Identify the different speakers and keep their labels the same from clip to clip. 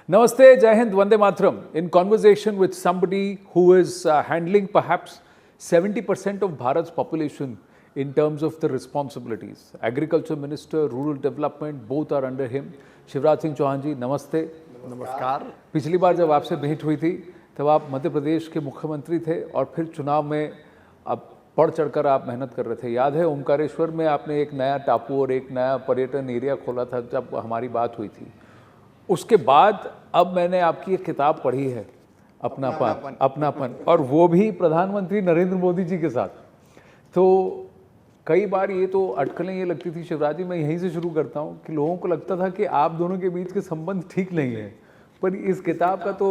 Speaker 1: Namaste, Jai Hind, Vande Mataram. In conversation with somebody who is handling perhaps 70% of Bharat's population in terms of the responsibilities. Agriculture Minister, Rural Development, both are under him. Shivraj Singh Chauhan जी, नमस्ते।
Speaker 2: नमस्कार।
Speaker 1: पिछली बार जब आपसे भेंट हुई थी तब आप मध्य प्रदेश के मुख्यमंत्री थे और फिर चुनाव में अब बढ़ चढ़कर आप मेहनत कर रहे थे। याद है ओमकारेश्वर में आपने एक नया टापू और एक नया पर्यटन एरिया खोला था जब हमारी बात हुई थी। उसके बाद अब मैंने आपकी एक किताब पढ़ी है, अपनापन, और वो भी प्रधानमंत्री नरेंद्र मोदी जी के साथ। तो कई बार ये तो अटकलें ये लगती थी, शिवराज जी मैं यहीं से शुरू करता हूँ, कि लोगों को लगता था कि आप दोनों के बीच के संबंध ठीक नहीं है, पर इस किताब का तो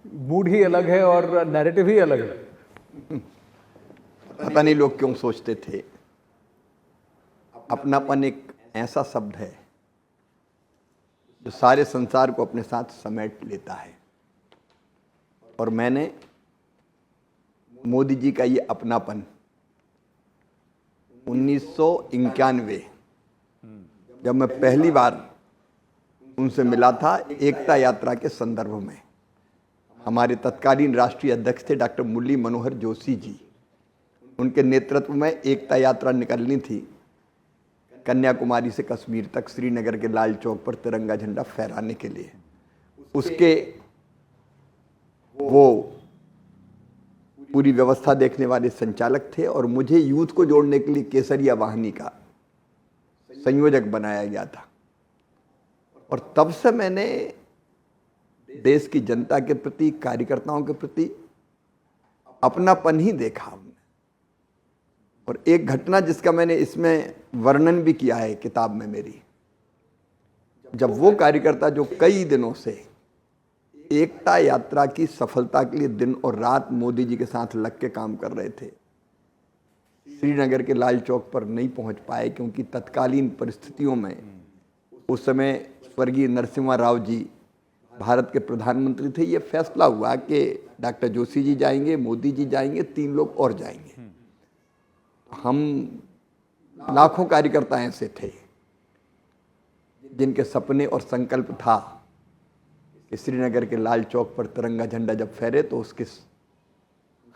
Speaker 1: मूड ही अलग है और नैरेटिव ही अलग है।
Speaker 2: पता नहीं लोग क्यों सोचते थे। अपनापन एक ऐसा शब्द है जो सारे संसार को अपने साथ समेट लेता है, और मैंने मोदी जी का ये अपनापन 1991 जब मैं पहली बार उनसे मिला था एकता यात्रा के संदर्भ में, हमारे तत्कालीन राष्ट्रीय अध्यक्ष थे डॉक्टर मुरली मनोहर जोशी जी, उनके नेतृत्व में एकता यात्रा निकलनी थी कन्याकुमारी से कश्मीर तक, श्रीनगर के लाल चौक पर तिरंगा झंडा फहराने के लिए। उसके वो पूरी व्यवस्था देखने वाले संचालक थे और मुझे यूथ को जोड़ने के लिए केसरिया वाहिनी का संयोजक बनाया गया था। और तब से मैंने देश की जनता के प्रति, कार्यकर्ताओं के प्रति अपनापन ही देखा। और एक घटना जिसका मैंने इसमें वर्णन भी किया है किताब में मेरी, जब वो कार्यकर्ता जो कई दिनों से एकता यात्रा की सफलता के लिए दिन और रात मोदी जी के साथ लग के काम कर रहे थे, श्रीनगर के लाल चौक पर नहीं पहुंच पाए क्योंकि तत्कालीन परिस्थितियों में उस समय स्वर्गीय नरसिम्हा राव जी भारत के प्रधानमंत्री थे। ये फैसला हुआ कि डॉक्टर जोशी जी जाएंगे, मोदी जी जाएंगे, 3 लोग और जाएंगे। हम लाखों कार्यकर्ता ऐसे थे जिनके सपने और संकल्प था कि श्रीनगर के लाल चौक पर तिरंगा झंडा जब फहरे तो उसके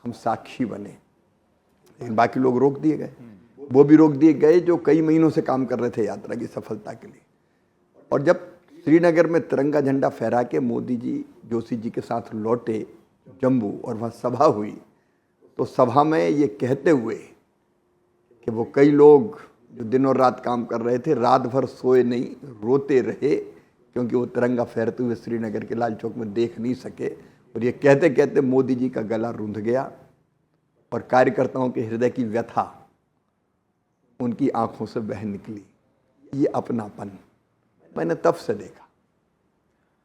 Speaker 2: हम साक्षी बने। लेकिन बाकी लोग रोक दिए गए, वो भी रोक दिए गए जो कई महीनों से काम कर रहे थे यात्रा की सफलता के लिए। और जब श्रीनगर में तिरंगा झंडा फहरा के मोदी जी जोशी जी के साथ लौटे जम्मू और वहाँ सभा हुई, तो सभा में ये कहते हुए कि वो कई लोग जो दिन और रात काम कर रहे थे रात भर सोए नहीं, रोते रहे, क्योंकि वो तिरंगा फहरते हुए श्रीनगर के लाल चौक में देख नहीं सके। और ये कहते कहते मोदी जी का गला रूंध गया और कार्यकर्ताओं के हृदय की व्यथा उनकी आंखों से बह निकली। ये अपनापन मैंने तब से देखा।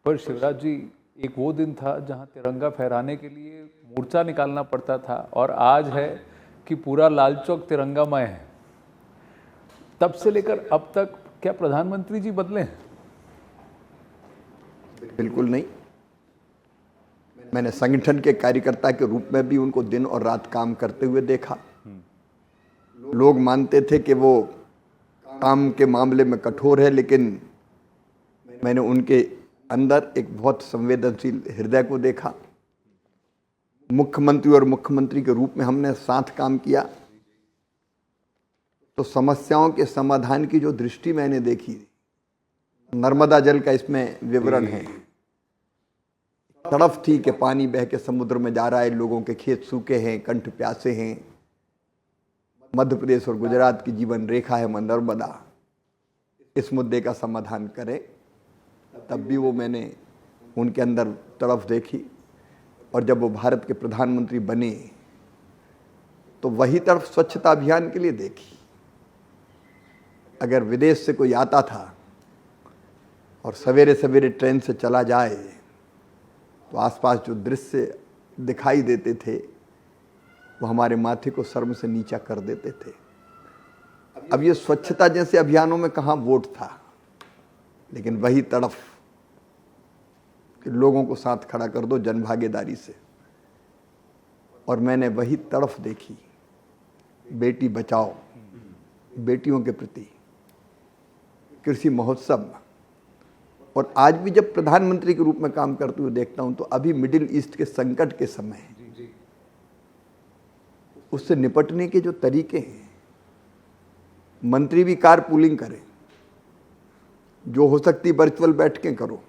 Speaker 1: पर शिवराज जी, एक वो दिन था जहां तिरंगा फहराने के लिए मोर्चा निकालना पड़ता था, और आज है कि पूरा लाल चौक तिरंगामय है। तब से लेकर अब तक क्या प्रधानमंत्री जी बदले हैं?
Speaker 2: बिल्कुल नहीं। मैंने संगठन के कार्यकर्ता के रूप में भी उनको दिन और रात काम करते हुए देखा। लोग मानते थे कि वो काम के मामले में कठोर है, लेकिन मैंने उनके अंदर एक बहुत संवेदनशील हृदय को देखा। मुख्यमंत्री और मुख्यमंत्री के रूप में हमने साथ काम किया, तो समस्याओं के समाधान की जो दृष्टि मैंने देखी, नर्मदा जल का इसमें विवरण है। तड़फ थी कि पानी बह के समुद्र में जा रहा है, लोगों के खेत सूखे हैं, कंठ प्यासे हैं, मध्य प्रदेश और गुजरात की जीवन रेखा है नर्मदा, इस मुद्दे का समाधान करें। तब भी वो मैंने उनके अंदर तड़फ देखी। और जब वो भारत के प्रधानमंत्री बने तो वही तरफ स्वच्छता अभियान के लिए देखी। अगर विदेश से कोई आता था और सवेरे सवेरे ट्रेन से चला जाए तो आसपास जो दृश्य दिखाई देते थे वो हमारे माथे को शर्म से नीचा कर देते थे। अब ये स्वच्छता जैसे अभियानों में कहाँ वोट था, लेकिन वही तड़फ कि लोगों को साथ खड़ा कर दो जन भागीदारी से। और मैंने वही तड़फ देखी बेटी बचाओ, बेटियों के प्रति कृषि महोत्सव और आज भी जब प्रधानमंत्री के रूप में काम करते हुए देखता हूं तो अभी मिडिल ईस्ट के संकट के समय उससे निपटने के जो तरीके हैं, मंत्री भी कार पूलिंग करें, जो हो सकती वर्चुअल बैठकें करो,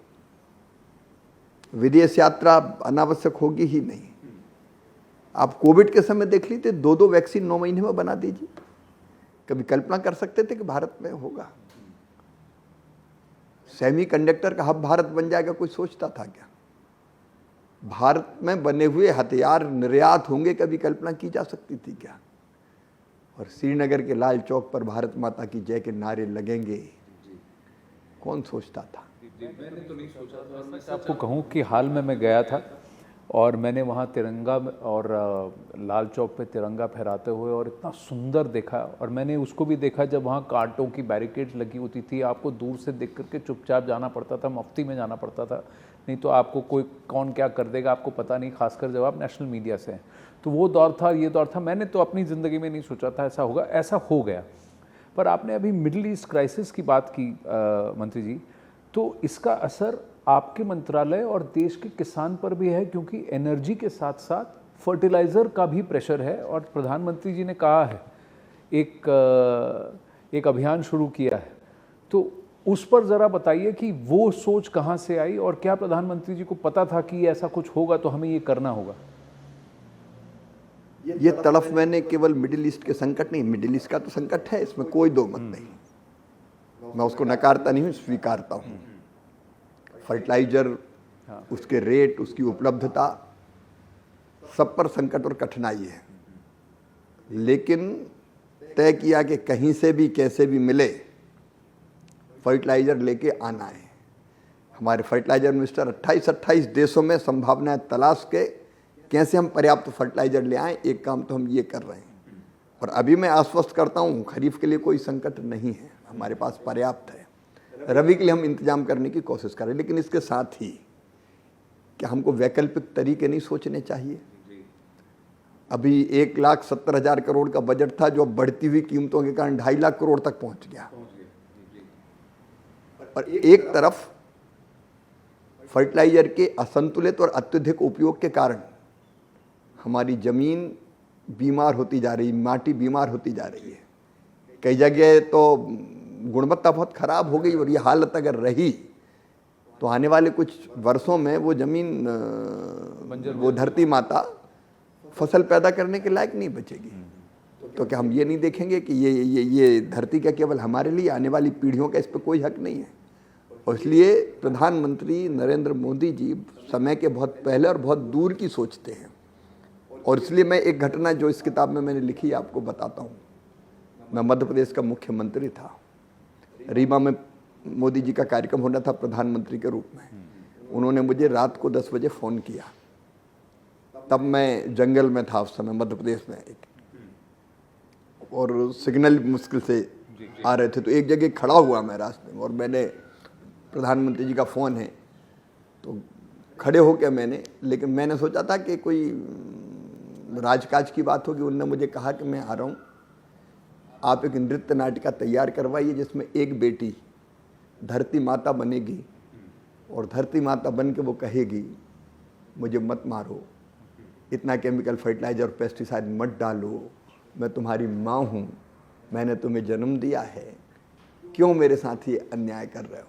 Speaker 2: विदेश यात्रा अनावश्यक होगी ही नहीं। आप कोविड के समय देख लीजिए, 2 वैक्सीन 9 महीने में बना दीजिए। कभी कल्पना कर सकते थे कि भारत में होगा? सेमीकंडक्टर का हब भारत बन जाएगा, कोई सोचता था क्या? भारत में बने हुए हथियार निर्यात होंगे, कभी कल्पना की जा सकती थी क्या? और श्रीनगर के लाल चौक पर भारत माता की जय के नारे लगेंगे, कौन सोचता था?
Speaker 1: मैंने तो नहीं सोचा था। मैं आपको कहूँ कि हाल में मैं गया था और मैंने वहाँ तिरंगा और लाल चौक पे तिरंगा फहराते हुए और इतना सुंदर देखा। और मैंने उसको भी देखा जब वहाँ कांटों की बैरिकेड लगी होती थी, आपको दूर से देख करके चुपचाप जाना पड़ता था, मुफ्ती में जाना पड़ता था, नहीं तो आपको कोई कौन क्या कर देगा आपको पता नहीं, खासकर जब आप नेशनल मीडिया से हैं। तो वो दौर था, ये दौर था। मैंने तो अपनी ज़िंदगी में नहीं सोचा था ऐसा होगा, ऐसा हो गया। पर आपने अभी मिडिल ईस्ट क्राइसिस की बात की मंत्री जी, तो इसका असर आपके मंत्रालय और देश के किसान पर भी है, क्योंकि एनर्जी के साथ साथ फर्टिलाइज़र का भी प्रेशर है। और प्रधानमंत्री जी ने कहा है, एक अभियान शुरू किया है, तो उस पर ज़रा बताइए कि वो सोच कहाँ से आई और क्या प्रधानमंत्री जी को पता था कि ऐसा कुछ होगा तो हमें ये करना होगा?
Speaker 2: ये तड़फ मैंने केवल मिडिल ईस्ट के संकट नहीं, मिडिल ईस्ट का तो संकट है, इसमें कोई दो मत नहीं, मैं उसको नकारता नहीं हूँ, स्वीकारता हूँ। फर्टिलाइजर, उसके रेट, उसकी उपलब्धता, सब पर संकट और कठिनाई है। लेकिन तय किया कि कहीं से भी कैसे भी मिले फर्टिलाइजर लेके आना है। हमारे फर्टिलाइजर मिनिस्टर 28 देशों में संभावनाएं तलाश के कैसे हम पर्याप्त फर्टिलाइजर ले आएं, एक काम तो हम ये कर रहे हैं। और अभी मैं आश्वस्त करता हूँ, खरीफ के लिए कोई संकट नहीं है, हमारे पास पर्याप्त है। रबी के लिए हम इंतजाम करने की कोशिश करें, लेकिन इसके साथ ही क्या हमको वैकल्पिक तरीके नहीं सोचने चाहिए? अभी 1,70,000 करोड़ का बजट था, जो बढ़ती हुई कीमतों के कारण 2.5 लाख करोड़ तक पहुंच गया। और एक तरफ फर्टिलाइजर के असंतुलित और अत्यधिक उपयोग के कारण हमारी जमीन बीमार होती जा रही, माटी बीमार होती जा रही है। कई जगह तो गुणवत्ता बहुत खराब हो गई, और ये हालत अगर रही तो आने वाले कुछ वर्षों में वो जमीन, वो धरती माता फसल पैदा करने के लायक नहीं बचेगी। तो क्या हम ये नहीं देखेंगे कि ये धरती का केवल हमारे लिए, आने वाली पीढ़ियों का इस पर कोई हक नहीं है? और इसलिए प्रधानमंत्री नरेंद्र मोदी जी समय के बहुत पहले और बहुत दूर की सोचते हैं। और इसलिए मैं एक घटना जो इस किताब में मैंने लिखी आपको बताता हूँ। मैं मध्य प्रदेश का मुख्यमंत्री था, रीवा में मोदी जी का कार्यक्रम होना था प्रधानमंत्री के रूप में। उन्होंने मुझे रात को 10 बजे फ़ोन किया, तब मैं जंगल में था उस समय मध्य प्रदेश में एक, और सिग्नल मुश्किल से आ रहे थे, तो एक जगह खड़ा हुआ मैं रास्ते में, और मैंने प्रधानमंत्री जी का फ़ोन है तो खड़े हो के मैंने, लेकिन मैंने सोचा था कि कोई राजकाज की बात होगी। उन्होंने मुझे कहा कि मैं आ रहा हूँ, आप एक नृत्य नाटिका तैयार करवाइए जिसमें एक बेटी धरती माता बनेगी, और धरती माता बन के वो कहेगी मुझे मत मारो, इतना केमिकल फर्टिलाइजर और पेस्टिसाइड मत डालो, मैं तुम्हारी माँ हूँ, मैंने तुम्हें जन्म दिया है, क्यों मेरे साथ ये अन्याय कर रहे हो?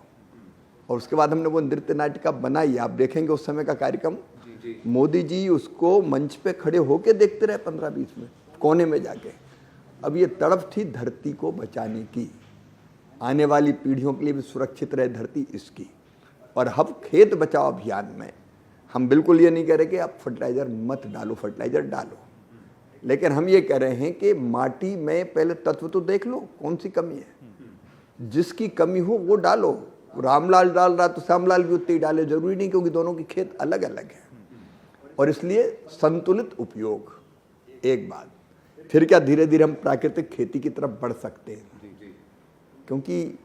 Speaker 2: और उसके बाद हमने वो नृत्य नाटिका बनाई। आप देखेंगे उस समय का कार्यक्रम, मोदी जी उसको मंच पे खड़े होके देखते रहे 15-20 मिनट कोने में जाके। अब ये तड़प थी धरती को बचाने की, आने वाली पीढ़ियों के लिए भी सुरक्षित रहे धरती इसकी। और हम खेत बचाओ अभियान में हम बिल्कुल ये नहीं कह रहे कि आप फर्टिलाइजर मत डालो, फर्टिलाइजर डालो, लेकिन हम ये कह रहे हैं कि माटी में पहले तत्व तो देख लो कौन सी कमी है, जिसकी कमी हो वो डालो। रामलाल डाल रहा तो श्यामलाल भी उतनी डाले, जरूरी नहीं, क्योंकि दोनों की खेत अलग अलग है। और इसलिए संतुलित उपयोग एक बात। फिर क्या धीरे धीरे हम प्राकृतिक खेती की तरफ बढ़ सकते हैं, क्योंकि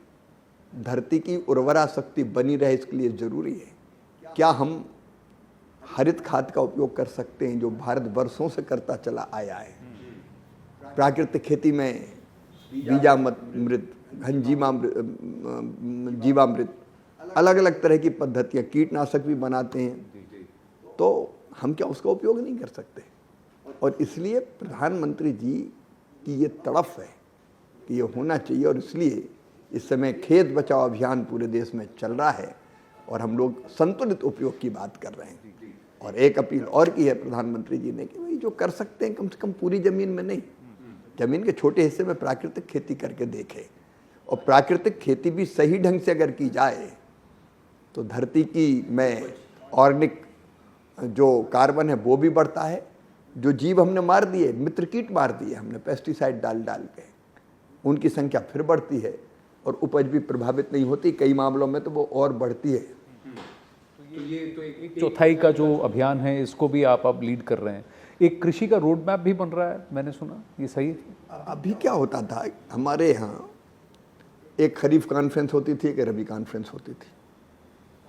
Speaker 2: धरती की उर्वरा शक्ति बनी रहे इसके लिए जरूरी है। क्या हम हरित खाद का उपयोग कर सकते हैं, जो भारत वर्षों से करता चला आया है? प्राकृतिक खेती में बीजामृत, घन जीवामृत, अलग अलग तरह की पद्धतियाँ, कीटनाशक भी बनाते हैं, तो हम क्या उसका उपयोग नहीं कर सकते? और इसलिए प्रधानमंत्री जी की ये तड़फ है कि ये होना चाहिए, और इसलिए इस समय खेत बचाओ अभियान पूरे देश में चल रहा है और हम लोग संतुलित उपयोग की बात कर रहे हैं। और एक अपील और की है प्रधानमंत्री जी ने कि भाई जो कर सकते हैं कम से कम पूरी ज़मीन में नहीं, ज़मीन के छोटे हिस्से में प्राकृतिक खेती करके देखें। और प्राकृतिक खेती भी सही ढंग से अगर की जाए तो धरती की में ऑर्गेनिक जो कार्बन है वो भी बढ़ता है। जो जीव हमने मार दिए, मित्र कीट मार दिए हमने पेस्टिसाइड डाल के, उनकी संख्या फिर बढ़ती है और उपज भी प्रभावित नहीं होती, कई मामलों में तो वो और बढ़ती है।
Speaker 1: तो ये तो एक चौथाई का जो अभियान है इसको भी आप अब लीड कर रहे हैं। एक कृषि का रोड मैप भी बन रहा है, मैंने सुना, ये सही है?
Speaker 2: अभी क्या होता था, हमारे यहाँ एक खरीफ कॉन्फ्रेंस होती थी, एक रबी कॉन्फ्रेंस होती थी,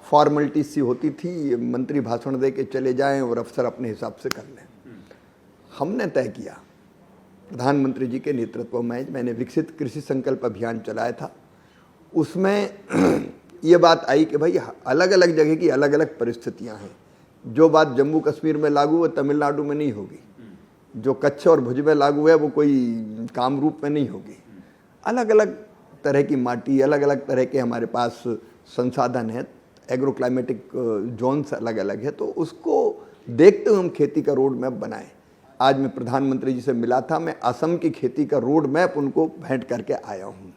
Speaker 2: फॉर्मेलिटी सी होती थी, मंत्री भाषण दे के चले जाएं और अफसर अपने हिसाब से कर लें। हमने तय किया, प्रधानमंत्री जी के नेतृत्व में मैंने विकसित कृषि संकल्प अभियान चलाया था। उसमें ये बात आई कि भाई अलग अलग जगह की अलग अलग परिस्थितियां हैं। जो बात जम्मू कश्मीर में लागू है तमिलनाडु में नहीं होगी, जो कच्छ और भुज में लागू है वो कोई कामरूप में नहीं होगी। अलग अलग तरह की माटी, अलग अलग तरह के हमारे पास संसाधन है, एग्रो क्लाइमेटिक जोन्स अलग अलग है, तो उसको देखते हुए हम खेती का रोड मैप बनाएं। आज मैं प्रधानमंत्री जी से मिला था, मैं असम की खेती का रोड मैप उनको भेंट करके आया हूँ।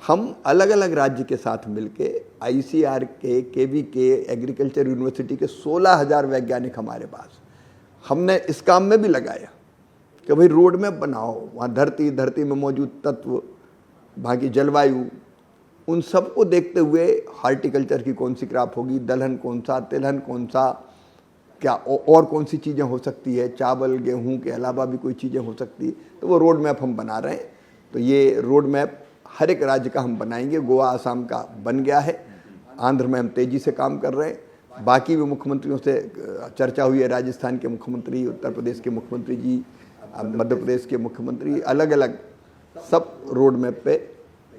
Speaker 2: हम अलग अलग राज्य के साथ मिलके ICAR के, KVK, एग्रीकल्चर यूनिवर्सिटी के 16,000 वैज्ञानिक हमारे पास, हमने इस काम में भी लगाया कि भाई रोड मैप बनाओ, वहाँ धरती में मौजूद तत्व, वहाँ की जलवायु, उन सबको देखते हुए हार्टिकल्चर की कौन सी क्रॉप होगी, दलहन कौन सा, तिलहन कौन सा, क्या और कौन सी चीज़ें हो सकती है, चावल गेहूं के अलावा भी कोई चीज़ें हो सकती है, तो वो रोड मैप हम बना रहे हैं। तो ये रोड मैप हर एक राज्य का हम बनाएंगे। गोवा आसाम का बन गया है, आंध्र में हम तेज़ी से काम कर रहे हैं, बाकी भी मुख्यमंत्रियों से चर्चा हुई है, राजस्थान के मुख्यमंत्री, उत्तर प्रदेश के मुख्यमंत्री जी, मध्य प्रदेश के मुख्यमंत्री, अलग अलग सब रोड मैप पे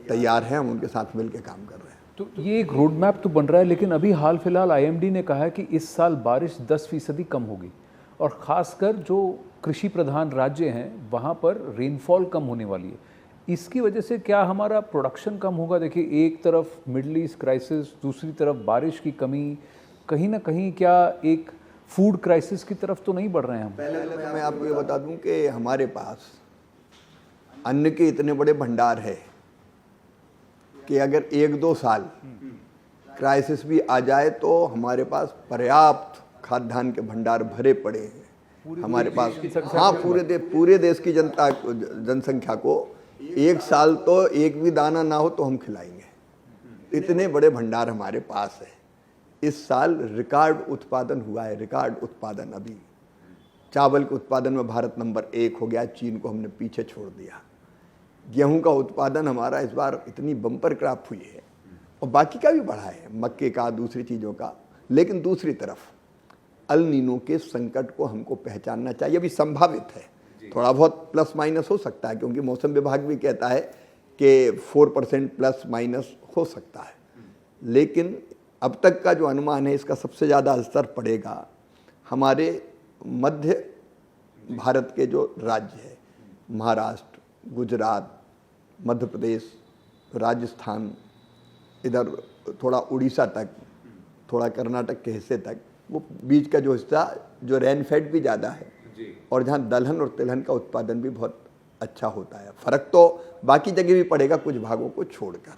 Speaker 2: तैयार हैं, हम उनके साथ मिल के काम कर रहे हैं।
Speaker 1: तो ये एक रोड मैप तो बन रहा है, लेकिन अभी हाल फिलहाल IMD ने कहा है कि इस साल बारिश 10% कम होगी, और ख़ासकर जो कृषि प्रधान राज्य हैं वहाँ पर रेनफॉल कम होने वाली है। इसकी वजह से क्या हमारा प्रोडक्शन कम होगा? देखिए, एक तरफ मिडल ईस्ट क्राइसिस, दूसरी तरफ बारिश की कमी, कहीं ना कहीं क्या एक फूड क्राइसिस की तरफ तो नहीं बढ़ रहे हैं हम?
Speaker 2: पहले तो मैं आपको ये बता दूं कि हमारे पास अन्न के इतने बड़े भंडार है कि अगर 1-2 साल क्राइसिस भी आ जाए तो हमारे पास पर्याप्त खाद्यान्न के भंडार भरे पड़े हैं हमारे पास। हाँ, पूरे देश की जनसंख्या को 1 साल तो एक भी दाना ना हो तो हम खिलाएंगे, इतने बड़े भंडार हमारे पास है। इस साल रिकॉर्ड उत्पादन हुआ है, रिकॉर्ड उत्पादन। अभी चावल के उत्पादन में भारत नंबर 1 हो गया, चीन को हमने पीछे छोड़ दिया। गेहूं का उत्पादन हमारा इस बार इतनी बम्पर क्रॉप हुई है, और बाकी का भी बढ़ा है, मक्के का, दूसरी चीज़ों का। लेकिन दूसरी तरफ अल नीनो के संकट को हमको पहचानना चाहिए। अभी संभावित है, थोड़ा बहुत प्लस माइनस हो सकता है, क्योंकि मौसम विभाग भी कहता है कि 4% प्लस माइनस हो सकता है। लेकिन अब तक का जो अनुमान है, इसका सबसे ज़्यादा असर पड़ेगा हमारे मध्य भारत के जो राज्य है, महाराष्ट्र, गुजरात, मध्य प्रदेश, राजस्थान, इधर थोड़ा उड़ीसा तक, थोड़ा कर्नाटक के हिस्से तक, वो बीच का जो हिस्सा जो रेनफेड भी ज़्यादा है, और जहाँ दलहन और तिलहन का उत्पादन भी बहुत अच्छा होता है। फ़र्क तो बाकी जगह भी पड़ेगा, कुछ भागों को छोड़कर।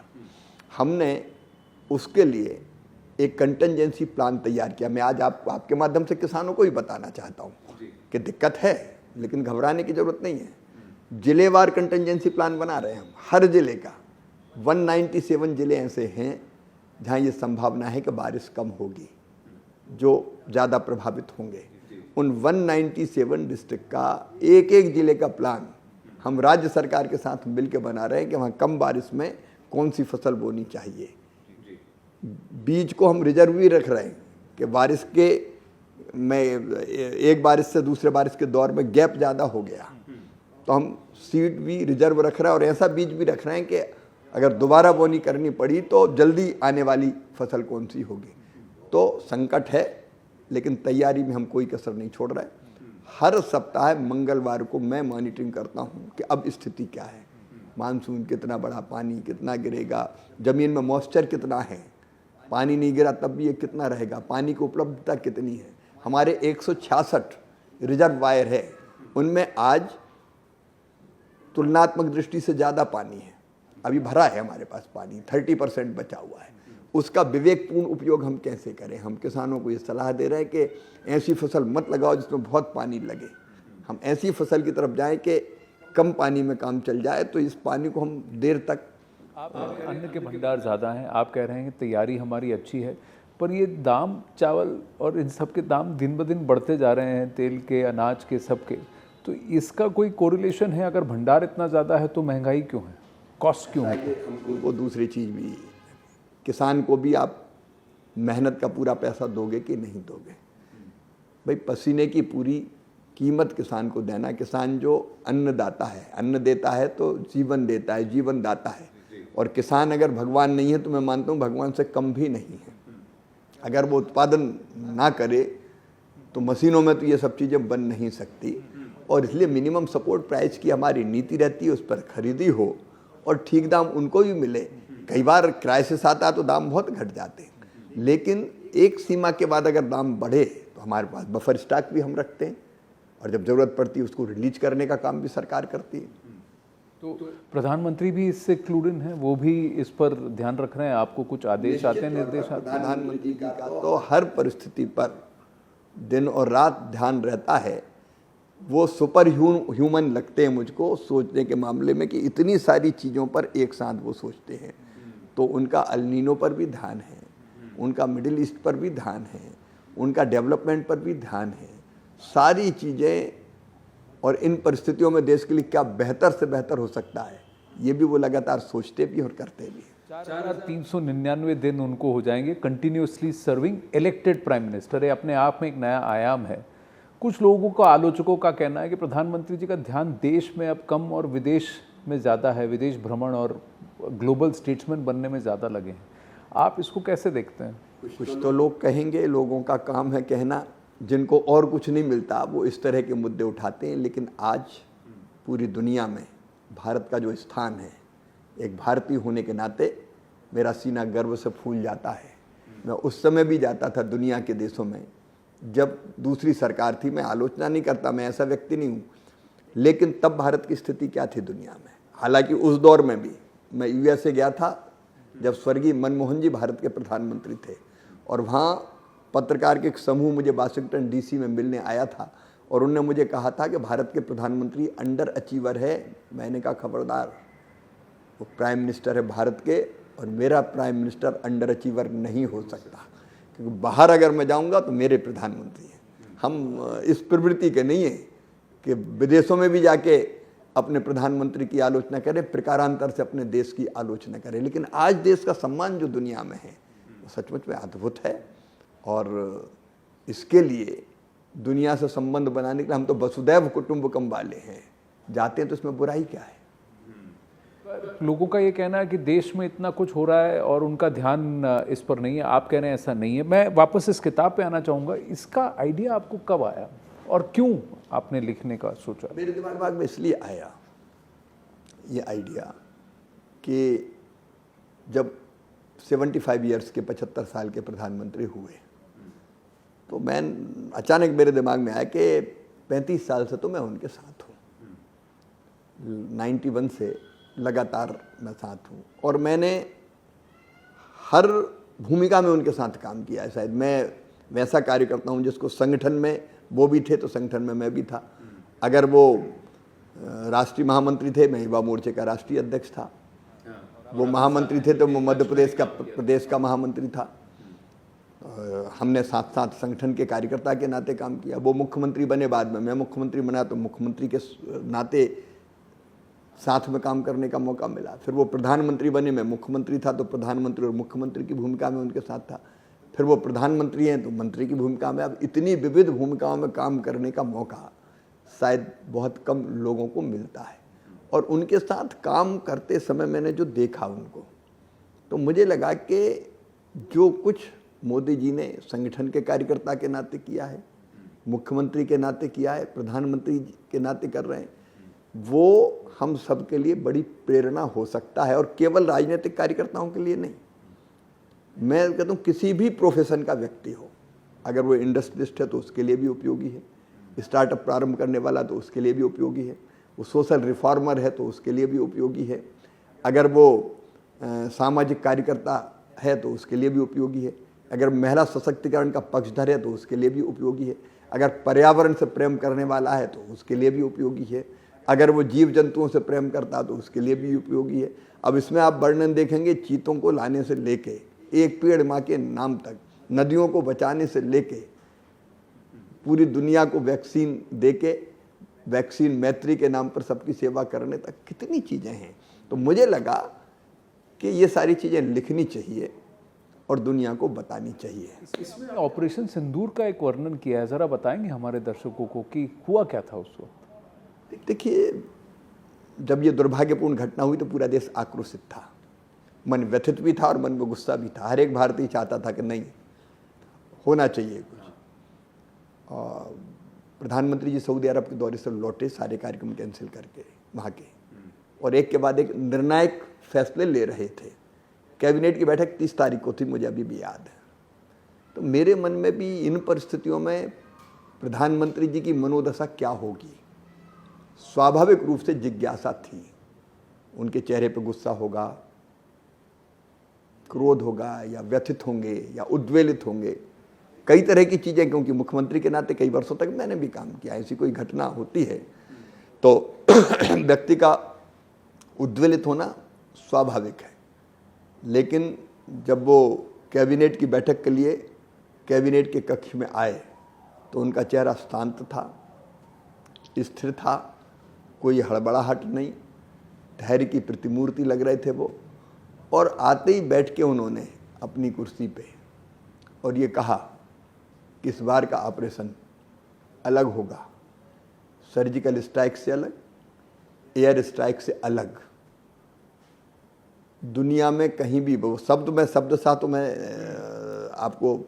Speaker 2: हमने उसके लिए एक कंटिजेंसी प्लान तैयार किया। मैं आज आपके माध्यम से किसानों को ही बताना चाहता हूँ कि दिक्कत है, लेकिन घबराने की ज़रूरत नहीं है। जिलेवार कंटिजेंसी प्लान बना रहे हैं हम, हर जिले का। 197 जिले ऐसे हैं जहाँ ये संभावना है कि बारिश कम होगी, जो ज़्यादा प्रभावित होंगे। उन 197 डिस्ट्रिक्ट का एक एक जिले का प्लान हम राज्य सरकार के साथ मिलकर बना रहे हैं कि वहाँ कम बारिश में कौन सी फसल बोनी चाहिए। बीज को हम रिजर्व भी रख रहे हैं कि बारिश के में एक बारिश से दूसरे बारिश के दौर में गैप ज़्यादा हो गया, तो हम सीड भी रिजर्व रख रहे हैं, और ऐसा बीज भी रख रहे हैं कि अगर दोबारा बोनी करनी पड़ी तो जल्दी आने वाली फसल कौन सी होगी। तो संकट है, लेकिन तैयारी में हम कोई कसर नहीं छोड़ रहे। हर सप्ताह मंगलवार को मैं मॉनिटरिंग करता हूँ कि अब स्थिति क्या है, मानसून कितना बड़ा, पानी कितना गिरेगा, ज़मीन में मॉइस्चर कितना है, पानी नहीं गिरा तब भी ये कितना रहेगा, पानी की उपलब्धता कितनी है। हमारे 166 रिजर्वायर है, उनमें आज तुलनात्मक दृष्टि से ज़्यादा पानी है, अभी भरा है हमारे पास पानी, 30% बचा हुआ है। उसका विवेकपूर्ण उपयोग हम कैसे करें। हम किसानों को ये सलाह दे रहे हैं कि ऐसी फसल मत लगाओ जिसमें बहुत पानी लगे, हम ऐसी फसल की तरफ जाएं कि कम पानी में काम चल जाए, तो इस पानी को हम देर तक।
Speaker 1: आप अन्न के भंडार ज़्यादा हैं, आप कह रहे हैं कि तैयारी हमारी अच्छी है, पर ये दाम, चावल और इन सब के दाम दिन ब दिन बढ़ते जा रहे हैं, तेल के, अनाज के, सब के, तो इसका कोई कोरिलेशन है? अगर भंडार इतना ज़्यादा है तो महंगाई क्यों है, कॉस्ट क्यों है?
Speaker 2: वो दूसरी चीज़ भी, किसान को भी आप मेहनत का पूरा पैसा दोगे कि नहीं दोगे। भाई पसीने की पूरी कीमत किसान को देना। किसान जो अन्नदाता है, अन्न देता है तो जीवन देता है, जीवन दाता है। और किसान अगर भगवान नहीं है तो मैं मानता हूँ भगवान से कम भी नहीं है। अगर वो उत्पादन ना करे तो मशीनों में तो ये सब चीज़ें बन नहीं सकती। और इसलिए मिनिमम सपोर्ट प्राइस की हमारी नीति रहती है, उस पर खरीदी हो और ठीक दाम उनको भी मिले। कई बार क्राइसिस आता है तो दाम बहुत घट जाते हैं, लेकिन एक सीमा के बाद अगर दाम बढ़े तो हमारे पास बफर स्टॉक भी हम रखते हैं, और जब ज़रूरत पड़ती है उसको रिलीज करने का काम भी सरकार करती है।
Speaker 1: तो प्रधानमंत्री भी इससे क्लूड इन है, वो भी इस पर ध्यान रख रहे हैं? आपको कुछ आदेश आते हैं, निर्देश आते हैं?
Speaker 2: प्रधानमंत्री का तो हर परिस्थिति पर दिन और रात ध्यान रहता है। वो सुपर ह्यूमन लगते हैं मुझको सोचने के मामले में कि इतनी सारी चीज़ों पर एक साथ वो सोचते हैं। तो उनका अल्नीनो पर भी ध्यान है, उनका मिडिल ईस्ट पर भी ध्यान है, उनका डेवलपमेंट पर भी ध्यान है। सारी चीज़ें, और इन परिस्थितियों में देश के लिए क्या बेहतर से बेहतर हो सकता है, ये भी वो लगातार सोचते भी और करते भी।
Speaker 1: 4399 दिन उनको हो जाएंगे continuously serving elected prime minister. ये अपने आप में एक नया आयाम है। कुछ लोगों का, आलोचकों का कहना है कि प्रधानमंत्री जी का ध्यान देश में अब कम और विदेश में ज़्यादा है, विदेश भ्रमण और ग्लोबल स्टेट्समैन बनने में ज़्यादा लगे हैं। आप इसको कैसे देखते हैं?
Speaker 2: कुछ तो लोग कहेंगे, लोगों का काम है कहना, जिनको और कुछ नहीं मिलता वो इस तरह के मुद्दे उठाते हैं। लेकिन आज पूरी दुनिया में भारत का जो स्थान है, एक भारतीय होने के नाते मेरा सीना गर्व से फूल जाता है। मैं उस समय भी जाता था दुनिया के देशों में जब दूसरी सरकार थी। मैं आलोचना नहीं करता, मैं ऐसा व्यक्ति नहीं हूँ, लेकिन तब भारत की स्थिति क्या थी दुनिया में। हालांकि उस दौर में भी मैं यूएसए गया था जब स्वर्गीय मनमोहन जी भारत के प्रधानमंत्री थे, और वहाँ पत्रकार के एक समूह मुझे वाशिंगटन डीसी में मिलने आया था, और उन्होंने मुझे कहा था कि भारत के प्रधानमंत्री अंडर अचीवर है। मैंने कहा खबरदार, वो प्राइम मिनिस्टर है भारत के, और मेरा प्राइम मिनिस्टर अंडर अचीवर नहीं हो सकता, क्योंकि बाहर अगर मैं जाऊंगा तो मेरे प्रधानमंत्री हैं। हम इस प्रवृत्ति के नहीं हैं कि विदेशों में भी जाके अपने प्रधानमंत्री की आलोचना करें, प्रकारांतर से अपने देश की आलोचना करें। लेकिन आज देश का सम्मान जो दुनिया में है वो सचमुच में अद्भुत है, और इसके लिए दुनिया से संबंध बनाने के लिए हम तो वसुदैव कुटुंबकम वाले हैं, जाते हैं तो इसमें बुराई क्या है।
Speaker 1: लोगों का ये कहना है कि देश में इतना कुछ हो रहा है और उनका ध्यान इस पर नहीं है। आप कह रहे हैं ऐसा नहीं है। मैं वापस इस किताब पे आना चाहूँगा। इसका आइडिया आपको कब आया और क्यों आपने लिखने का सोचा?
Speaker 2: मेरे दिमाग में इसलिए आया ये आइडिया कि जब 75 ईयर्स के 75 साल के प्रधानमंत्री हुए तो मैं अचानक मेरे दिमाग में आया कि 35 साल से तो मैं उनके साथ हूँ, 91 से लगातार मैं साथ हूँ, और मैंने हर भूमिका में उनके साथ काम किया है। शायद मैं वैसा कार्य करता हूँ जिसको संगठन में वो भी थे तो संगठन में मैं भी था। अगर वो राष्ट्रीय महामंत्री थे, मैं युवा मोर्चे का राष्ट्रीय अध्यक्ष था। वो महामंत्री थे तो वो मध्य प्रदेश का महामंत्री था। हमने साथ साथ संगठन के कार्यकर्ता के नाते काम किया। वो मुख्यमंत्री बने बाद में, मैं मुख्यमंत्री बना तो मुख्यमंत्री के नाते साथ में काम करने का मौका मिला। फिर वो प्रधानमंत्री बने, मैं मुख्यमंत्री था तो प्रधानमंत्री और मुख्यमंत्री की भूमिका में उनके साथ था। फिर वो प्रधानमंत्री हैं तो मंत्री की भूमिका में। अब इतनी विविध भूमिकाओं में काम करने का मौका शायद बहुत कम लोगों को मिलता है, और उनके साथ काम करते समय मैंने जो देखा उनको, तो मुझे लगा कि जो कुछ मोदी जी ने संगठन के कार्यकर्ता के नाते किया है, मुख्यमंत्री के नाते किया है, प्रधानमंत्री के नाते कर रहे हैं, वो हम सब के लिए बड़ी प्रेरणा हो सकता है, और केवल राजनीतिक कार्यकर्ताओं के लिए नहीं। मैं कहता हूँ किसी भी प्रोफेशन का व्यक्ति हो, अगर वो इंडस्ट्रियलिस्ट है तो उसके लिए भी उपयोगी है, स्टार्टअप प्रारंभ करने वाला तो उसके लिए भी उपयोगी है, वो सोशल रिफॉर्मर है तो उसके लिए भी उपयोगी है, अगर वो सामाजिक कार्यकर्ता है तो उसके लिए भी उपयोगी है, अगर महिला सशक्तिकरण का पक्षधर है तो उसके लिए भी उपयोगी है, अगर पर्यावरण से प्रेम करने वाला है तो उसके लिए भी उपयोगी है, अगर वो जीव जंतुओं से प्रेम करता है तो उसके लिए भी उपयोगी है। अब इसमें आप वर्णन देखेंगे, चीतों को लाने से लेके एक पेड़ माँ के नाम तक, नदियों को बचाने से लेके पूरी दुनिया को वैक्सीन देके, वैक्सीन मैत्री के नाम पर सबकी सेवा करने तक कितनी चीज़ें हैं। तो मुझे लगा कि ये सारी चीज़ें लिखनी चाहिए और दुनिया को बतानी चाहिए।
Speaker 1: इसमें ऑपरेशन सिंदूर का एक वर्णन किया है, ज़रा बताएंगे हमारे दर्शकों को कि हुआ क्या था उस वक्त?
Speaker 2: देखिए, जब ये दुर्भाग्यपूर्ण घटना हुई तो पूरा देश आक्रोशित था, मन व्यथित भी था और मन में गुस्सा भी था। हर एक भारतीय चाहता था कि नहीं, होना चाहिए कुछ। और प्रधानमंत्री जी सऊदी अरब के दौरे से लौटे, सारे कार्यक्रम कैंसिल करके वहाँ के, और एक के बाद एक निर्णायक फैसले ले रहे थे। कैबिनेट की बैठक 30 तारीख को थी, मुझे अभी भी याद है। तो मेरे मन में भी इन परिस्थितियों में प्रधानमंत्री जी की मनोदशा क्या होगी, स्वाभाविक रूप से जिज्ञासा थी। उनके चेहरे पर गुस्सा होगा, क्रोध होगा, या व्यथित होंगे, या उद्वेलित होंगे, कई तरह की चीज़ें, क्योंकि मुख्यमंत्री के नाते कई वर्षों तक मैंने भी काम किया। ऐसी कोई घटना होती है तो व्यक्ति का उद्वेलित होना स्वाभाविक है। लेकिन जब वो कैबिनेट की बैठक के लिए कैबिनेट के कक्ष में आए तो उनका चेहरा शांत था, स्थिर था, कोई हड़बड़ाहट नहीं, धैर्य की प्रतिमूर्ति लग रहे थे वो। और आते ही बैठ के उन्होंने अपनी कुर्सी पे और ये कहा कि इस बार का ऑपरेशन अलग होगा, सर्जिकल स्ट्राइक से अलग, एयर स्ट्राइक से अलग। दुनिया में कहीं भी, वो शब्द में शब्द सा तो मैं आपको,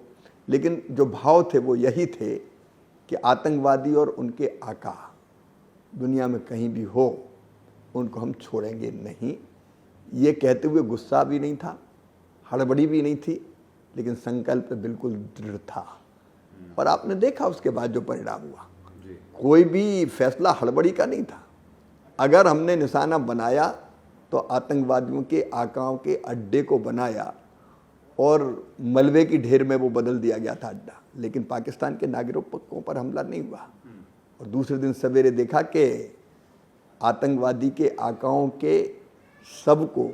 Speaker 2: लेकिन जो भाव थे वो यही थे कि आतंकवादी और उनके आका दुनिया में कहीं भी हो, उनको हम छोड़ेंगे नहीं। ये कहते हुए गुस्सा भी नहीं था, हड़बड़ी भी नहीं थी, लेकिन संकल्प बिल्कुल दृढ़ था। और आपने देखा उसके बाद जो परिणाम हुआ, कोई भी फैसला हड़बड़ी का नहीं था। अगर हमने निशाना बनाया तो आतंकवादियों के आकाओं के अड्डे को बनाया और मलबे की ढेर में वो बदल दिया गया था अड्डा, लेकिन पाकिस्तान के नागरिकों पर हमला नहीं हुआ। और दूसरे दिन सवेरे देखा कि आतंकवादी के आकाओं के सबको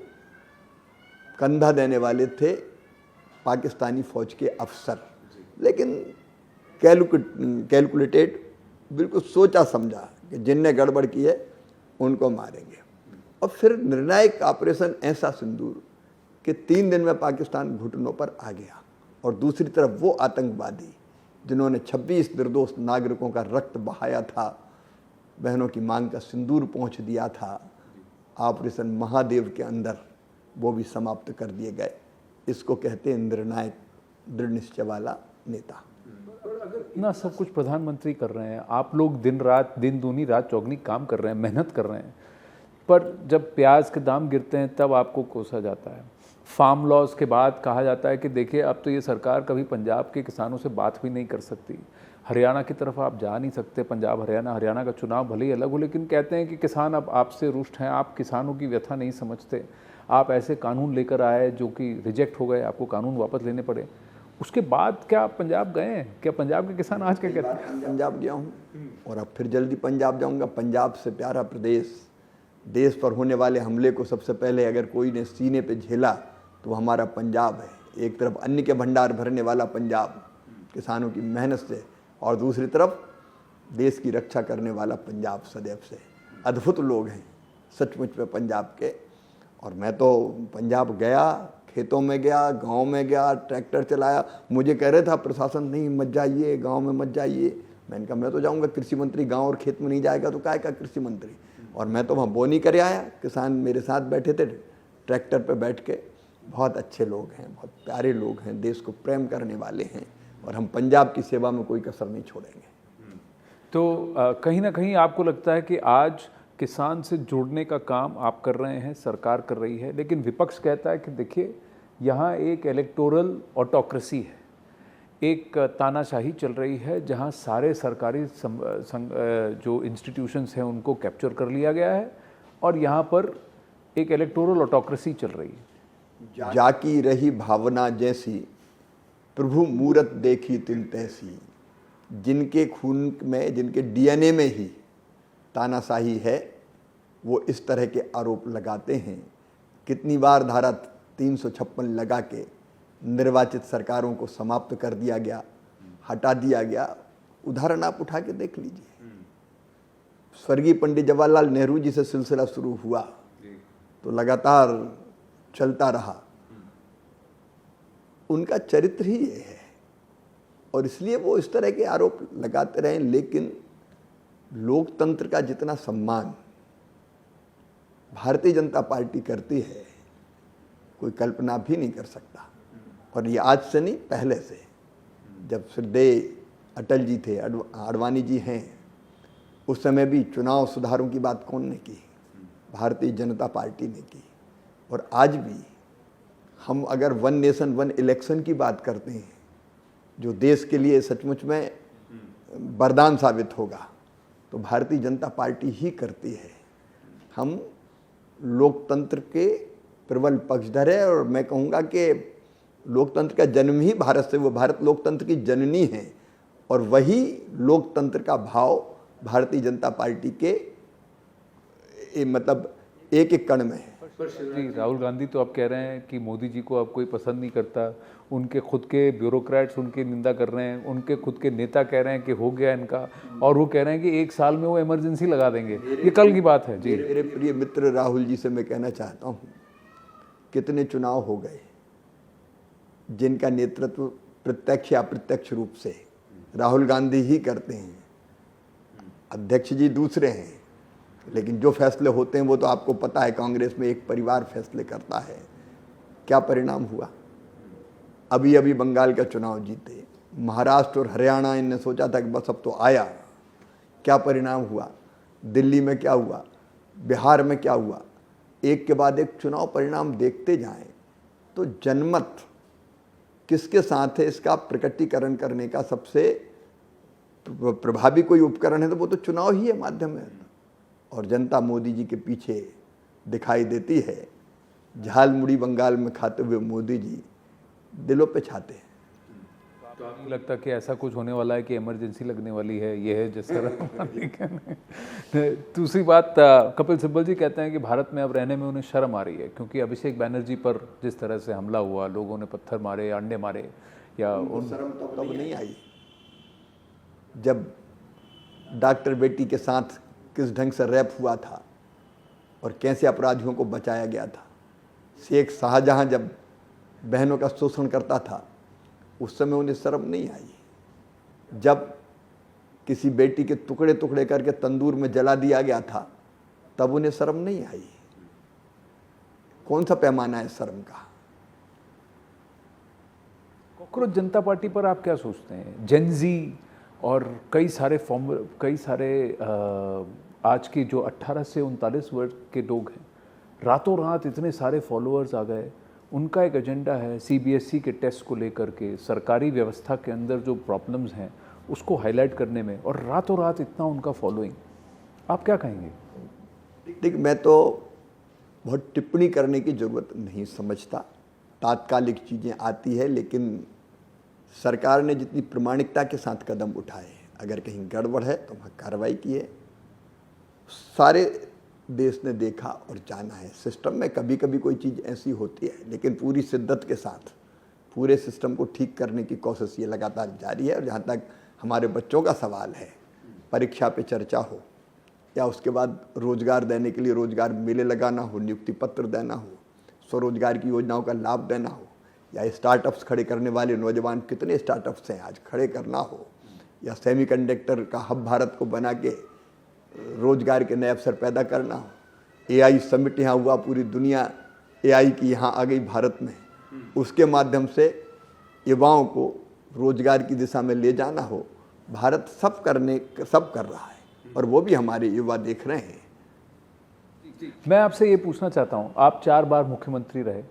Speaker 2: कंधा देने वाले थे पाकिस्तानी फौज के अफसर, लेकिन कैलकुलेटेड, बिल्कुल सोचा समझा कि जिनने गड़बड़ की है उनको मारेंगे। और फिर निर्णायक ऑपरेशन ऐसा सिंदूर कि 3 दिन में पाकिस्तान घुटनों पर आ गया। और दूसरी तरफ वो आतंकवादी जिन्होंने 26 निर्दोष नागरिकों का रक्त बहाया था, बहनों की मांग का सिंदूर पहुंच दिया था, ऑपरेशन महादेव के अंदर, वो भी समाप्त कर दिए गए। इसको कहते हैं निर्णायक, दृढ़ निश्चय वाला नेता।
Speaker 1: इतना सब कुछ प्रधानमंत्री कर रहे हैं, आप लोग दिन रात, दिन दूनी रात चौगनी काम कर रहे हैं, मेहनत कर रहे हैं, पर जब प्याज के दाम गिरते हैं तब आपको कोसा जाता है। फार्म लॉज के बाद कहा जाता है कि देखिए अब तो ये सरकार कभी पंजाब के किसानों से बात भी नहीं कर सकती, हरियाणा की तरफ आप जा नहीं सकते, पंजाब हरियाणा का चुनाव भले ही अलग हो, लेकिन कहते हैं कि किसान अब आपसे रुष्ट हैं, आप किसानों की व्यथा नहीं समझते, आप ऐसे कानून लेकर आए जो कि रिजेक्ट हो गए, आपको कानून वापस लेने पड़े। उसके बाद क्या आप पंजाब गए हैं? क्या पंजाब के किसान आज क्या कहते हैं?
Speaker 2: पंजाब गया हूँ और अब फिर जल्दी पंजाब जाऊँगा। पंजाब से प्यारा प्रदेश, देश पर होने वाले हमले को सबसे पहले अगर कोई ने सीने पे झेला तो हमारा पंजाब है। एक तरफ अन्न के भंडार भरने वाला पंजाब किसानों की मेहनत से, और दूसरी तरफ देश की रक्षा करने वाला पंजाब सदैव से। अद्भुत लोग हैं सचमुच में पंजाब के। और मैं तो पंजाब गया, खेतों में गया, गांव में गया, ट्रैक्टर चलाया। मुझे कह रहे था प्रशासन, नहीं मत जाइए, गांव में मत जाइए। मैंने कहा मैं तो जाऊंगा, कृषि मंत्री गांव और खेत में नहीं जाएगा तो काय का कृषि मंत्री। और मैं तो वहाँ बोनी करे आया, किसान मेरे साथ बैठे थे ट्रैक्टर पे बैठ के। बहुत अच्छे लोग हैं, बहुत प्यारे लोग हैं, देश को प्रेम करने वाले हैं, और हम पंजाब की सेवा में कोई कसर नहीं छोड़ेंगे।
Speaker 1: तो कहीं ना कहीं आपको लगता है कि आज किसान से जुड़ने का काम आप कर रहे हैं, सरकार कर रही है, लेकिन विपक्ष कहता है कि देखिए यहाँ एक इलेक्टोरल ऑटोक्रेसी है, एक तानाशाही चल रही है, जहाँ सारे सरकारी जो इंस्टीट्यूशंस हैं उनको कैप्चर कर लिया गया है, और यहाँ पर एक इलेक्टोरल ऑटोक्रेसी चल रही है।
Speaker 2: जाकी रही भावना जैसी, प्रभु मूरत देखी तिन तैसी। जिनके खून में, जिनके डीएनए में ही तानाशाही है, वो इस तरह के आरोप लगाते हैं। कितनी बार धारा 356 लगा के निर्वाचित सरकारों को समाप्त कर दिया गया, हटा दिया गया। उदाहरण आप उठा के देख लीजिए। स्वर्गीय पंडित जवाहरलाल नेहरू जी से सिलसिला शुरू हुआ तो लगातार चलता रहा। उनका चरित्र ही ये है, और इसलिए वो इस तरह के आरोप लगाते रहे। लेकिन लोकतंत्र का जितना सम्मान भारतीय जनता पार्टी करती है, कोई कल्पना भी नहीं कर सकता। और ये आज से नहीं, पहले से, जब श्रद्धेय अटल जी थे, आडवाणी जी हैं, उस समय भी चुनाव सुधारों की बात कौन ने की? भारतीय जनता पार्टी ने की। और आज भी हम अगर वन नेशन वन इलेक्शन की बात करते हैं, जो देश के लिए सचमुच में वरदान साबित होगा, तो भारतीय जनता पार्टी ही करती है। हम लोकतंत्र के प्रबल पक्षधर है, और मैं कहूँगा कि लोकतंत्र का जन्म ही भारत से, वो भारत लोकतंत्र की जननी है, और वही लोकतंत्र का भाव भारतीय जनता पार्टी के मतलब एक एक कण में है।
Speaker 1: जी, राहुल गांधी तो आप कह रहे हैं कि मोदी जी को अब कोई पसंद नहीं करता, उनके खुद के ब्यूरोक्रेट्स उनकी निंदा कर रहे हैं, उनके खुद के नेता कह रहे हैं कि हो गया इनका, और वो कह रहे हैं कि 1 साल में वो इमरजेंसी लगा देंगे। ये कल की बात है। जी,
Speaker 2: मेरे प्रिय मित्र राहुल जी से मैं कहना चाहता हूँ, कितने चुनाव हो गए जिनका नेतृत्व प्रत्यक्ष या अप्रत्यक्ष रूप से राहुल गांधी ही करते हैं। अध्यक्ष जी दूसरे हैं, लेकिन जो फैसले होते हैं वो तो आपको पता है, कांग्रेस में एक परिवार फैसले करता है। क्या परिणाम हुआ? अभी अभी बंगाल का चुनाव जीते, महाराष्ट्र और हरियाणा इनने सोचा था कि बस अब तो आया। क्या परिणाम हुआ? दिल्ली में क्या हुआ? बिहार में क्या हुआ? एक के बाद एक चुनाव परिणाम देखते जाएं तो जनमत किसके साथ है, इसका प्रकटीकरण करने का सबसे प्रभावी कोई उपकरण है तो वो तो चुनाव ही है, माध्यम है। और जनता मोदी जी के पीछे दिखाई देती है। झालमुड़ी बंगाल में खाते हुए मोदी जी दिलों पे छाते हैं।
Speaker 1: तो आपको लगता कि ऐसा कुछ होने वाला है कि इमरजेंसी लगने वाली है? ये है जिस तरह। दूसरी बात, कपिल सिब्बल जी कहते हैं कि भारत में अब रहने में उन्हें शर्म आ रही है, क्योंकि अभिषेक बैनर्जी पर जिस तरह से हमला हुआ, लोगों ने पत्थर मारे, अंडे मारे, या उन
Speaker 2: शर्म तब नहीं आई जब डॉक्टर बेटी के साथ किस ढंग से रैप हुआ था और कैसे अपराधियों को बचाया गया था। शेख शाहजहां जब बहनों का शोषण करता था, उस समय उन्हें शर्म नहीं आई। जब किसी बेटी के टुकड़े टुकड़े करके तंदूर में जला दिया गया था, तब उन्हें शर्म नहीं आई। कौन सा पैमाना है शर्म का?
Speaker 1: कॉकरोच जनता पार्टी पर आप क्या सोचते हैं? जेनजी और कई सारे आज के जो 18 से 39 वर्ष के लोग हैं, रातों रात इतने सारे फॉलोअर्स आ गए। उनका एक एजेंडा है सीबीएसई के टेस्ट को लेकर के, सरकारी व्यवस्था के अंदर जो प्रॉब्लम्स हैं उसको हाईलाइट करने में, और रातों रात इतना उनका फॉलोइंग। आप क्या कहेंगे?
Speaker 2: देख, मैं तो बहुत टिप्पणी करने की ज़रूरत नहीं समझता। तात्कालिक चीज़ें आती है, लेकिन सरकार ने जितनी प्रामाणिकता के साथ कदम उठाए, अगर कहीं गड़बड़ है तो वहाँ कार्रवाई की है। सारे देश ने देखा और जाना है। सिस्टम में कभी कभी कोई चीज़ ऐसी होती है, लेकिन पूरी शिद्दत के साथ पूरे सिस्टम को ठीक करने की कोशिश ये लगातार जारी है। और जहाँ तक हमारे बच्चों का सवाल है, परीक्षा पे चर्चा हो या उसके बाद रोजगार देने के लिए रोजगार मेले लगाना हो, नियुक्ति पत्र देना हो, स्वरोजगार की योजनाओं का लाभ देना हो, या स्टार्टअप्स खड़े करने वाले नौजवान कितने स्टार्टअप्स हैं आज, खड़े करना हो, या सेमीकंडक्टर का हब भारत को बना के रोजगार के नए अवसर पैदा करना। एआई समिट यहाँ हुआ, पूरी दुनिया एआई की यहाँ आ गई भारत में, उसके माध्यम से युवाओं को रोजगार की दिशा में ले जाना हो, भारत सब कर रहा है और वो भी हमारे युवा देख रहे हैं।
Speaker 1: मैं आपसे ये पूछना चाहता हूँ, आप 4 बार मुख्यमंत्री रहे,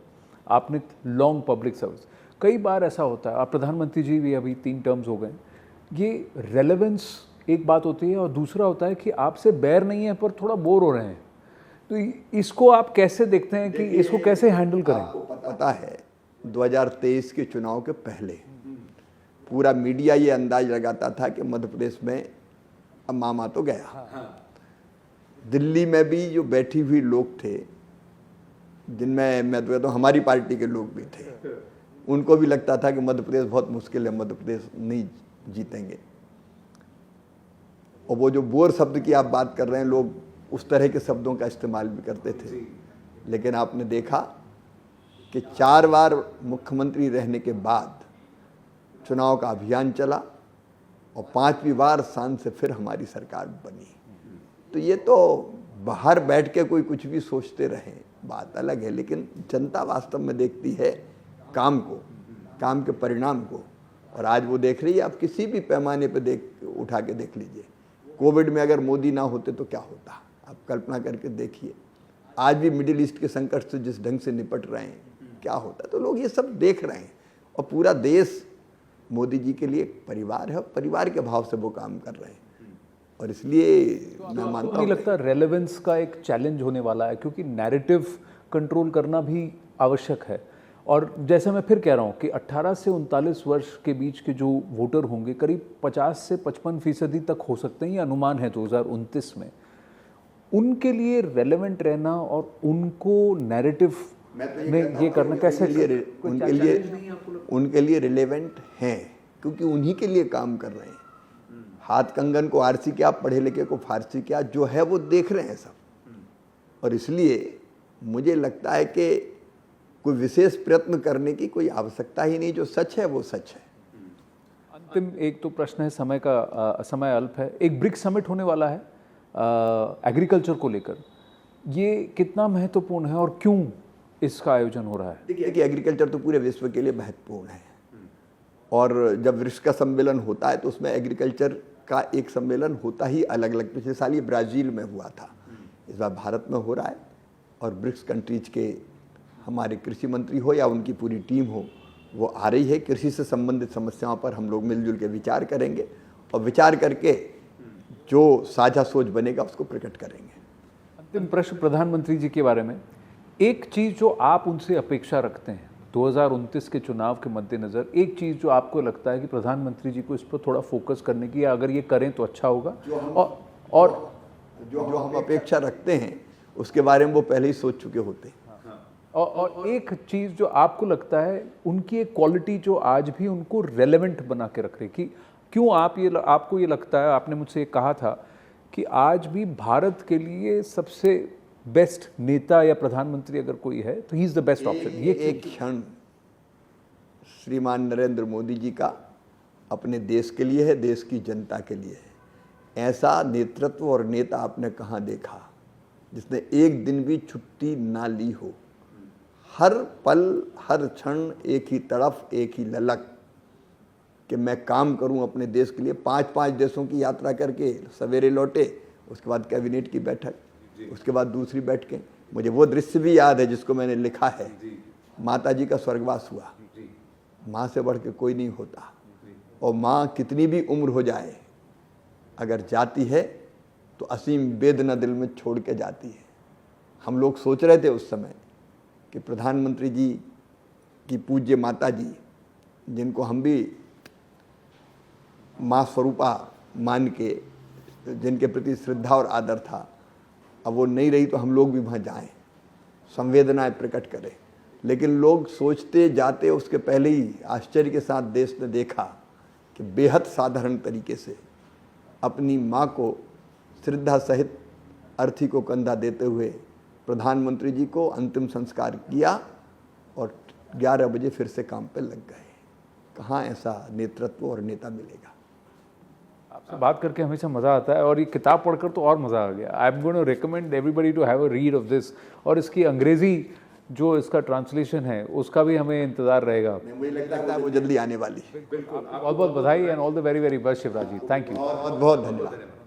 Speaker 1: आपने लॉन्ग पब्लिक सर्विस, कई बार ऐसा होता है, आप प्रधानमंत्री जी भी अभी 3 टर्म्स हो गए, ये रेलेवेंस एक बात होती है और दूसरा होता है कि आपसे बैर नहीं है पर थोड़ा बोर हो रहे हैं, तो इसको आप कैसे देखते हैं कि इसको कैसे हैंडल करें?
Speaker 2: आपको पता है 2023 के चुनाव के पहले पूरा मीडिया ये अंदाज लगाता था कि मध्य प्रदेश में अब मामा तो गया। दिल्ली में भी जो बैठी हुई लोग थे, जिनमें मैं तो कहता हूँ हमारी पार्टी के लोग भी थे, उनको भी लगता था कि मध्य प्रदेश बहुत मुश्किल है, मध्य प्रदेश नहीं जीतेंगे। और वो जो बोर शब्द की आप बात कर रहे हैं, लोग उस तरह के शब्दों का इस्तेमाल भी करते थे, लेकिन आपने देखा कि 4 बार मुख्यमंत्री रहने के बाद चुनाव का अभियान चला और 5वीं बार शान से फिर हमारी सरकार बनी। तो ये तो बाहर बैठ के कोई कुछ भी सोचते रहे, बात अलग है, लेकिन जनता वास्तव में देखती है काम को, काम के परिणाम को। और आज वो देख रही है, आप किसी भी पैमाने पे उठा के देख लीजिए, कोविड में अगर मोदी ना होते तो क्या होता, आप कल्पना करके देखिए। आज भी मिडिल ईस्ट के संकट से जिस ढंग से निपट रहे हैं, क्या होता है, तो लोग ये सब देख रहे हैं। और पूरा देश मोदी जी के लिए एक परिवार है, परिवार के भाव से वो काम कर रहे हैं। और इसलिए मैं मानता हूँ,
Speaker 1: नहीं लगता रेलेवेंस का एक चैलेंज होने वाला है, क्योंकि नैरेटिव कंट्रोल करना भी आवश्यक है। और जैसे मैं फिर कह रहा हूँ कि 18 से 39 वर्ष के बीच के जो वोटर होंगे करीब 50 से 55% तक हो सकते हैं, ये अनुमान है 2029 में। उनके लिए रेलेवेंट रहना और उनको नैरेटिव में ये करना कैसे,
Speaker 2: उनके लिए रिलेवेंट हैं, क्योंकि उन्हीं के लिए काम कर रहे हैं। हाथ कंगन को आरसी क्या, पढ़े लिखे को फारसी क्या, जो है वो देख रहे हैं सब। और इसलिए मुझे लगता है कि कोई विशेष प्रयत्न करने की कोई आवश्यकता ही नहीं, जो सच है वो सच है।
Speaker 1: अंतिम एक तो प्रश्न है, समय अल्प है, एक ब्रिक्स समिट होने वाला है एग्रीकल्चर को लेकर, ये कितना महत्वपूर्ण है और क्यों इसका आयोजन हो रहा है?
Speaker 2: देखिए, एग्रीकल्चर तो पूरे विश्व के लिए महत्वपूर्ण है, और जब ब्रिक्स का सम्मेलन होता है तो उसमें एग्रीकल्चर का एक सम्मेलन होता ही अलग अलग। पिछले साल ये ब्राज़ील में हुआ था, इस बार भारत में हो रहा है। और ब्रिक्स कंट्रीज के हमारे कृषि मंत्री हो या उनकी पूरी टीम हो, वो आ रही है। कृषि से संबंधित समस्याओं पर हम लोग मिलजुल के विचार करेंगे और विचार करके जो साझा सोच बनेगा उसको प्रकट करेंगे।
Speaker 1: अंतिम प्रश्न प्रधानमंत्री जी के बारे में, एक चीज़ जो आप उनसे अपेक्षा रखते हैं 2029 के चुनाव के मद्देनज़र, एक चीज़ जो आपको लगता है कि प्रधानमंत्री जी को इस पर थोड़ा फोकस करने की, अगर ये करें तो अच्छा होगा, और
Speaker 2: जो हम अपेक्षा रखते हैं उसके बारे में वो पहले ही सोच चुके होते हैं।
Speaker 1: और एक चीज़ जो आपको लगता है उनकी एक क्वालिटी जो आज भी उनको रेलेवेंट बना के रख रही, कि क्यों आपको ये लगता है, आपने मुझसे कहा था कि आज भी भारत के लिए सबसे बेस्ट नेता या प्रधानमंत्री अगर कोई है तो he is the best option. ये
Speaker 2: एक क्षण श्रीमान नरेंद्र मोदी जी का अपने देश के लिए है, देश की जनता के लिए है। ऐसा नेतृत्व और नेता आपने कहाँ देखा जिसने एक दिन भी छुट्टी ना ली हो, हर पल हर क्षण एक ही तड़फ, एक ही ललक कि मैं काम करूं अपने देश के लिए। 5-5 देशों की यात्रा करके सवेरे लौटे, उसके बाद कैबिनेट की बैठक, उसके बाद दूसरी बैठकें। मुझे वो दृश्य भी याद है जिसको मैंने लिखा है, माता जी का स्वर्गवास हुआ। माँ से बढ़ के कोई नहीं होता, और माँ कितनी भी उम्र हो जाए अगर जाती है तो असीम वेदना दिल में छोड़ के जाती है। हम लोग सोच रहे थे उस समय कि प्रधानमंत्री जी की पूज्य माता जी, जिनको हम भी माँ स्वरूपा मान के, जिनके प्रति श्रद्धा और आदर था, अब वो नहीं रही तो हम लोग भी वहाँ जाएं, संवेदनाएं प्रकट करें। लेकिन लोग सोचते जाते, उसके पहले ही आश्चर्य के साथ देश ने देखा कि बेहद साधारण तरीके से अपनी माँ को श्रद्धा सहित अर्थी को कंधा देते हुए प्रधानमंत्री जी को अंतिम संस्कार किया और 11 बजे फिर से काम पे लग गए। कहाँ ऐसा नेतृत्व और नेता मिलेगा।
Speaker 1: आपसे बात करके हमेशा मज़ा आता है और ये किताब पढ़कर तो और मज़ा आ गया। I am going to recommend everybody to have a read of this. और इसकी अंग्रेज़ी जो इसका ट्रांसलेशन है उसका भी हमें इंतज़ार रहेगा।
Speaker 2: मुझे लगता है वो जल्दी आने वाली है।
Speaker 1: बहुत बहुत बधाई and all the very very best Shivraj ji. Thank you.
Speaker 2: बहुत बहुत धन्यवाद।